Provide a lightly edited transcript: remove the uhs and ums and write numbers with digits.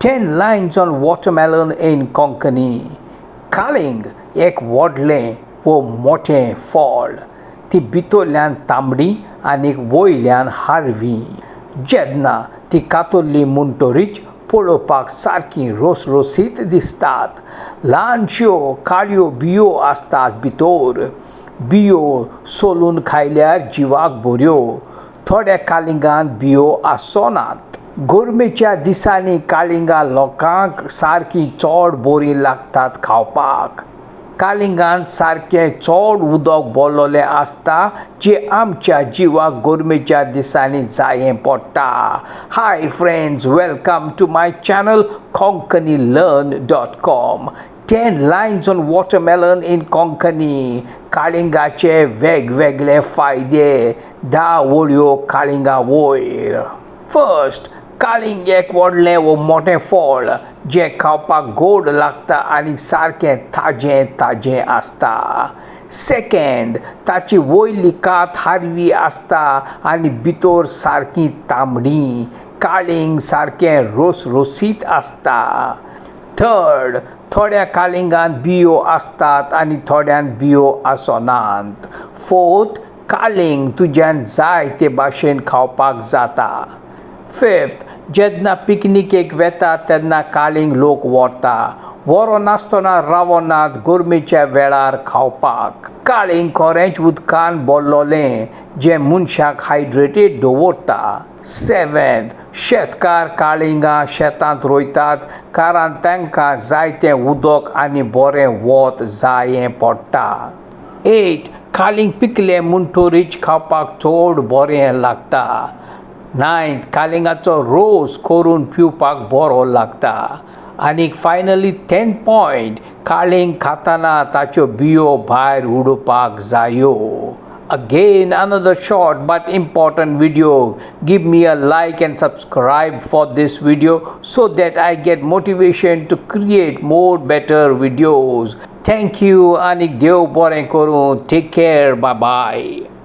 10 lines on watermelon in Konkani. Kaling एक व्हडलें वो मोठें फळ. ती भितरल्यान तांबडी आनी वयल्यान हारवी. जेन्ना ती कातरली म्हणटरीच पळोवपाक सारकी रोसरोसीत दिसतात. ल्हानश्यो काळ्यो बियो आसतात भितर. बियो सोलून खायल्यार जिवाक बऱ्यो. थोड्या कालिंगांत बियो आसनात. गरमेच्या दिसांनी कालिंगां लोकांक सारकी चड बरी लागतात खावपाक. कालिंगांत सारकें चड उदक भरलेलें आसता जें आमच्या जिवाक गरमेच्या दिसांनी जायें पडटा. Hi friends, welcome to my channel konkanilearn.com. 10 lines on watermelon in Konkani. कालिंगाचे वेगवेगळे फायदे. 10 वळ्यो कालिंगा वयर. फर्स्ट, कालिंग एक व्हडलें वो मोठें फळ जें खावपाक गोड लागता आनी सारकें ताजें ताजें आसता. सेकंड, ताची वयली कात हारवी आसता आनी भितर सारकी तांबडी. कालिंग सारकें रोसरोसीत आसता. थर्ड, थोड्या कालिंगांत बियो आसतात आनी थोड्यांत बियो आसनात. फोर्थ, कालिंग तुज्यान जाय ते भाशेन खावपाक जाता. फिफ्थ, जेन्ना पिकनिकेक वेता तेन्ना कालिंग लोक व्हरता. व्हरोनासतना रावनात गरमेच्या वेळार खावपाक. कालिंग खरेंच उदकान भरलेलें जें मनशाक हायड्रेटेड दवरता. सेवेंथ, शेतकार कालिंगां शेतांत रोयतात कारण तांकां जायतें उदक आनी बरें वत जायें पडटा. एट, कालिंग पिकलें म्हणटरीच खावपाक चड बरें लागता. नायन्थ, कालिंगाचो रोस करून पिवपाक बरो लागता. आनी फायनली 10th पॉयंट, कालिंग खाताना ताच्यो बियो भायर उडोवपाक जायो. Again, another short but important video. Give me a like and subscribe for this video so that I get motivation to create more better videos. Thank you. Anik Dev Bore Koru. Take care. Bye bye.